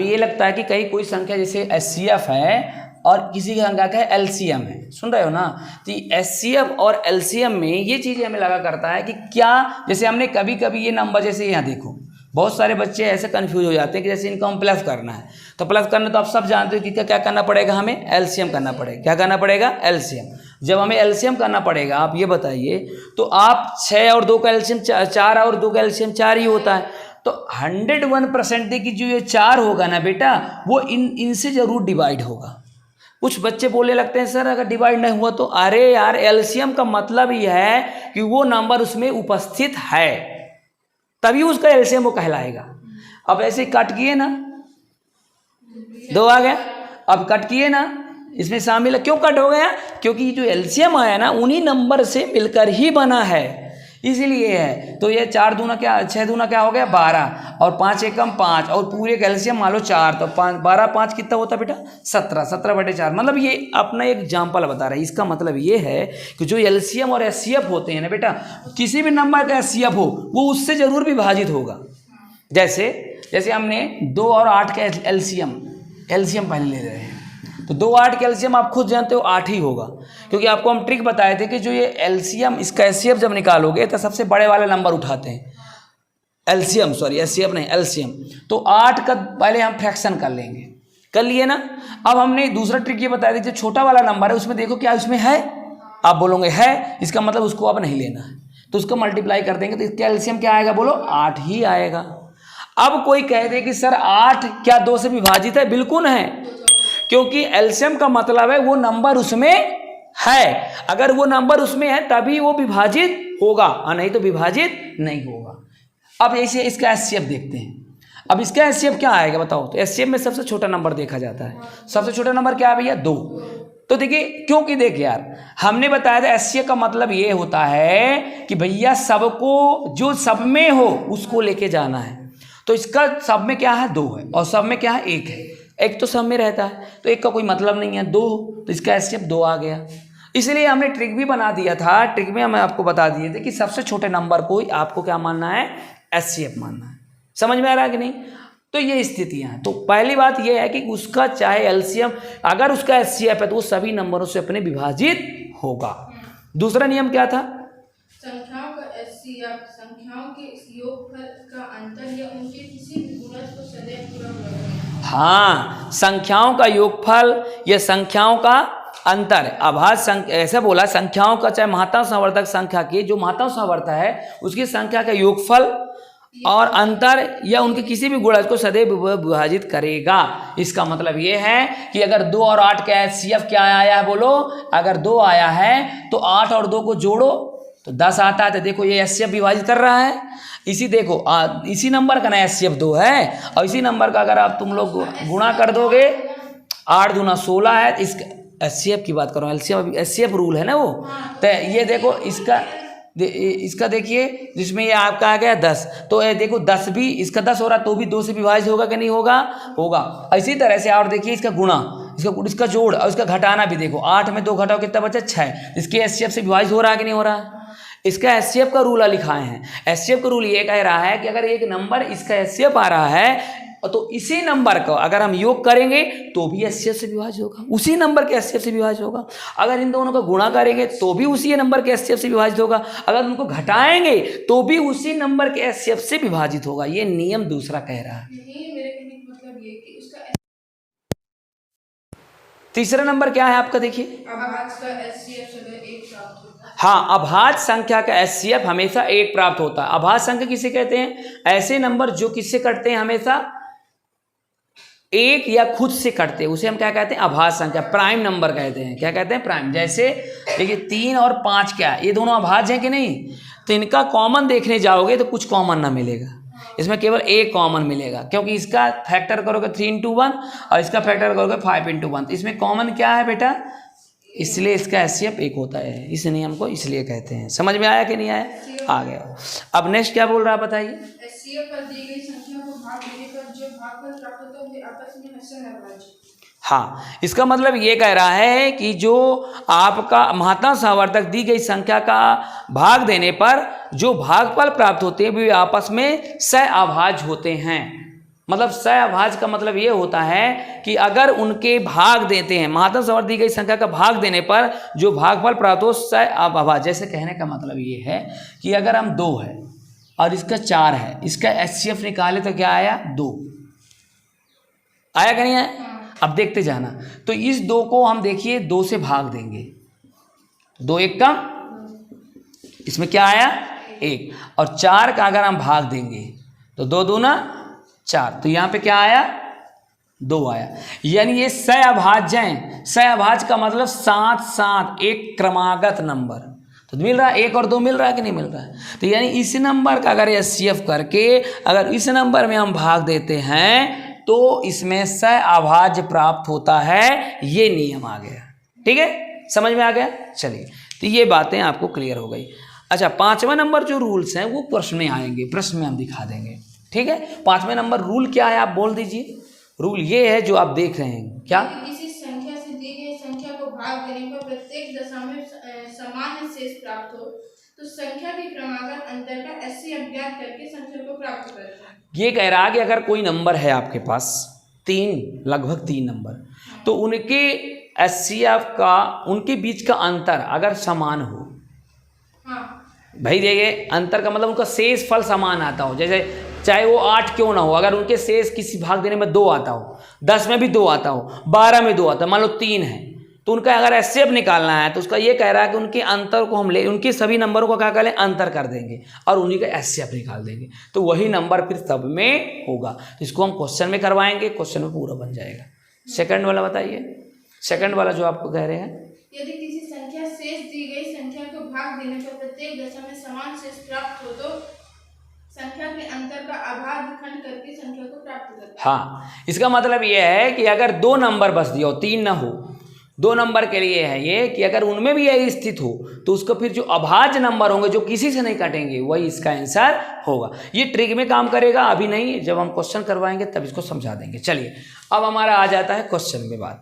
ये लगता है कि कहीं कोई संख्या जैसे HCF है और किसी की संख्या का LCM है, सुन रहे हो ना। तो HCF और LCM में ये चीज़ हमें लगा करता है कि क्या, जैसे हमने कभी कभी ये नंबर, जैसे यहाँ देखो बहुत सारे बच्चे ऐसे कंफ्यूज हो जाते हैं कि जैसे इनको हम प्लस करना है, तो प्लस करना तो आप सब जानते हो कि क्या करना पड़ेगा, हमें LCM करना पड़ेगा। क्या करना पड़ेगा? LCM। जब हमें LCM करना पड़ेगा, आप ये बताइए, तो आप 6 और 2 का LCM 4 और 2 का LCM 4 ही होता है, तो 101% देखिए जो ये 4 होगा ना बेटा, वो इनसे जरूर डिवाइड होगा। कुछ बच्चे बोलने लगते हैं सर अगर डिवाइड नहीं हुआ तो, अरे यार LCM का मतलब ये है कि वो नंबर उसमें उपस्थित है, तभी उसका LCM वो कहलाएगा। अब ऐसे कट किए ना, 2 आ गया, अब कट किए ना, इसमें शामिल है। क्यों कट हो गया? क्योंकि जो LCM आया ना उन्हीं नंबर से मिलकर ही बना है, इसीलिए है। तो ये 4 दूना क्या, 6 दूना क्या हो गया 12, और 5 एकम 5, और पूरे का LCM मान लो 4, तो 5 12 5 कितना होता है बेटा 17, 17/4। मतलब ये अपना एक एग्जाम्पल बता रहा है। इसका मतलब ये है कि जो LCM और HCF होते हैं ना बेटा, किसी भी नंबर का HCF हो वो उससे जरूर विभाजित होगा। जैसे हमने 2 और 8 का LCM पहले ले रहे हैं, तो 2 8 का LCM आप खुद जानते हो 8 ही होगा, क्योंकि आपको हम ट्रिक बताए थे कि जो ये LCM इसका HCF जब निकालोगे तो सबसे बड़े वाले नंबर उठाते हैं, HCF नहीं LCM। तो 8 का पहले हम फ्रैक्शन कर लेंगे, कर लिए ना। अब हमने दूसरा ट्रिक ये बताया था, जो छोटा वाला नंबर है उसमें देखो क्या उसमें है, आप बोलोगे है, इसका मतलब उसको अब नहीं लेना है, तो उसको मल्टीप्लाई कर देंगे तो इसका LCM क्या आएगा, बोलो 8 ही आएगा। अब कोई कह दे कि सर 8 क्या 2 से विभाजित है? बिल्कुल है, क्योंकि LCM का मतलब है वो नंबर उसमें है, अगर वो नंबर उसमें है तभी वो विभाजित होगा, और नहीं तो विभाजित नहीं होगा। अब ऐसे इसका HCF देखते हैं। अब इसका HCF क्या आएगा बताओ? तो HCF में सबसे छोटा नंबर देखा जाता है। सबसे छोटा नंबर क्या है भैया? 2। तो देखिए, क्योंकि देखिए यार हमने बताया था HCF का मतलब ये होता है कि भैया सबको, जो सब में हो उसको लेके जाना है। तो इसका सब में क्या है? 2 है, और सब में क्या है? 1 है। एक तो सब में रहता है, तो 1 का कोई मतलब नहीं है, 2, तो इसका HCF 2 आ गया। इसलिए हमने ट्रिक भी बना दिया था, ट्रिक में हम आपको बता दिए थे कि सबसे छोटे नंबर को आपको क्या मानना है? HCF मानना है। समझ में आ रहा है कि नहीं? तो ये स्थितियां हैं। तो पहली बात ये है कि उसका चाहे LCM, अगर उसका HCF है तो वो सभी नंबरों से अपने विभाजित होगा। दूसरा नियम क्या था? संख्याओं का HCF संख्याओं के योगफल का अंतर या उनके किसी भी गुणज को सदैव पूरा होगा। हाँ, संख्याओं का योगफल या संख्याओं का अंतर, अभाज्य संख्या, ऐसा बोला संख्याओं का, चाहे महत्तम संवर्धक संख्या की जो महत्तम संवर्धक है उसकी संख्या का योगफल और अंतर या उनके किसी भी गुणज को सदैव विभाजित करेगा। इसका मतलब ये है कि अगर 2 और 8 का HCF क्या आया है, बोलो? अगर 2 आया है तो 8 और 2 को जोड़ो तो 10 आता है। तो देखो ये HCF विभाजित कर रहा है। इसी देखो इसी नंबर का ना HCF 2 है, और इसी नंबर का अगर आप तुम लोग गुणा कर दोगे, 8 दूना 16 है। इसका HCF की बात करो, HCF रूल है ना वो। तो ये देखो इसका देखिए, जिसमें ये आपका आ गया 10, तो ये देखो 10 भी, इसका 10 हो रहा तो भी 2 से विभाजित होगा कि नहीं होगा? होगा। इसी तरह से और देखिए इसका गुणा, इसका जोड़ और इसका घटाना भी देखो, 8 में 2 घटाओ कितना बचा? 6। इसके HCF से विभाजित हो रहा है कि नहीं हो रहा है? इसका HCF का रूल लिखाए हैं। HCF का रूल ये कह रहा है कि अगर एक नंबर इसका HCF आ रहा है तो इसी नंबर को अगर हम योग करेंगे तो भी HCF से विभाजित होगा, उसी नंबर के HCF से विभाजित होगा। अगर इन दोनों का गुणा करेंगे तो भी उसी नंबर के HCF से विभाजित होगा, अगर उनको घटाएंगे तो भी उसी नंबर के HCF से विभाजित होगा। ये नियम दूसरा कह रहा है। मेरे कहने का मतलब ये कि उसका तीसरा नंबर क्या है आपका? देखिए, अभाज्य का HCF सदैव 1 प्राप्त होता है। हाँ, अभाज्य संख्या का HCF हमेशा 1 प्राप्त होता है। अभाज्य संख्या किसे कहते हैं? ऐसे नंबर जो किससे कटते हैं? हमेशा 1 या खुद से कटते हैं, उसे हम क्या कहते हैं? अभाज्य संख्या, प्राइम नंबर कहते हैं। क्या कहते हैं? प्राइम। जैसे देखिए 3 और 5 क्या, ये दोनों अभाज्य हैं कि नहीं? तो इनका कॉमन देखने जाओगे तो कुछ कॉमन ना मिलेगा, इसमें केवल 1 कॉमन मिलेगा, क्योंकि इसका फैक्टर करोगे 3 × 1 और इसका फैक्टर करोगे 5 × 1, तो इसमें कॉमन क्या है बेटा? इसलिए इसका HCF 1 होता है। इस नियम को इसलिए कहते हैं। समझ में आया कि नहीं आया? आ गया। अब नेक्स्ट क्या बोल रहा है बताइए? HCF पर दी गई संख्या को भाग देने पर जो भागफल प्राप्त होता है वे आपस में हमेशा अभाज्य। हाँ, इसका मतलब ये कह रहा है कि जो आपका महत्तम संवर्धक दी गई संख्या का भाग देने पर जो भागफल प्राप्त होते हैं वे आपस में सहअभाज्य होते हैं। मतलब सहअभाज्य का मतलब ये होता है कि अगर उनके भाग देते हैं, महत्तम समवर्ती दी गई संख्या का भाग देने पर जो भागफल प्राप्त हो सहअभाज्य। जैसे कहने का मतलब ये है कि अगर हम 2 है और इसका 4 है, इसका HCF निकाले तो क्या आया 2, आया कि नहीं आया? अब देखते जाना। तो इस 2 को हम देखिए 2 से भाग देंगे, 2 1 का, इसमें क्या आया 1, और 4 का अगर हम भाग देंगे तो 2 दूना 4, तो यहाँ पे क्या आया 2 आया। यानी ये सहअभाज्य हैं। सहअभाज्य का मतलब साथ साथ एक क्रमागत नंबर, तो मिल रहा है 1 और 2 मिल रहा है कि नहीं मिल रहा है? तो यानी इस नंबर का अगर HCF करके अगर इस नंबर में हम भाग देते हैं तो इसमें सहअभाज्य प्राप्त होता है। ये नियम आ गया, ठीक है, समझ में आ गया? चलिए, तो ये बातें आपको क्लियर हो गई। अच्छा, 5वां नंबर जो रूल्स हैं वो प्रश्न में आएंगे, प्रश्न में हम दिखा देंगे, ठीक है। 5वें नंबर रूल क्या है आप बोल दीजिए। रूल ये है जो आप देख रहे हैं, क्या? किसी संख्या से दी गई संख्या को भाग देने पर प्रत्येक दशा में समान शेष प्राप्त हो तो संख्या के क्रमागत अंतर का HCF ज्ञात करके संख्या को प्राप्त करते हैं। ये कह रहा है कि अगर कोई नंबर है आपके पास 3, लगभग 3 नंबर, तो उनके HCF का, उनके बीच का अंतर अगर समान हो, भाई देखिए अंतर का मतलब उनका शेष फल समान आता हो, जैसे चाहे वो 8 क्यों ना हो, अगर उनके शेष किसी भाग देने में 2 आता हो, 10 में भी 2 आता हो, 12 में 2 आता है, मान लो 3 है, तो उनका अगर HCF निकालना है तो उसका ये कह रहा है कि उनके अंतर को हम ले, उनके सभी नंबरों को क्या करें, अंतर कर देंगे और उन्हीं का HCF निकाल देंगे, तो वही नंबर फिर सब में होगा। तो इसको हम क्वेश्चन में करवाएंगे, क्वेश्चन में पूरा बन जाएगा। सेकंड वाला बताइए, सेकंड वाला जो आपको कह रहे हैं, यदि किसी संख्या शेष दी गई संख्या को भाग देने पर प्रत्येक दशा में समान शेष प्राप्त हो तो संख्या के अंतर का अभाज्य खंड करके संख्या को प्राप्त करते हैं। हाँ, इसका मतलब ये है कि अगर 2 नंबर बस दिया हो, 3 ना हो, 2 नंबर के लिए है ये कि अगर उनमें भी यही स्थित हो तो उसको फिर जो अभाज्य नंबर होंगे जो किसी से नहीं कटेंगे वही इसका आंसर होगा। ये ट्रिक में काम करेगा, अभी नहीं, जब हम क्वेश्चन करवाएंगे तब इसको समझा देंगे। चलिए, अब हमारा आ जाता है क्वेश्चन में बात।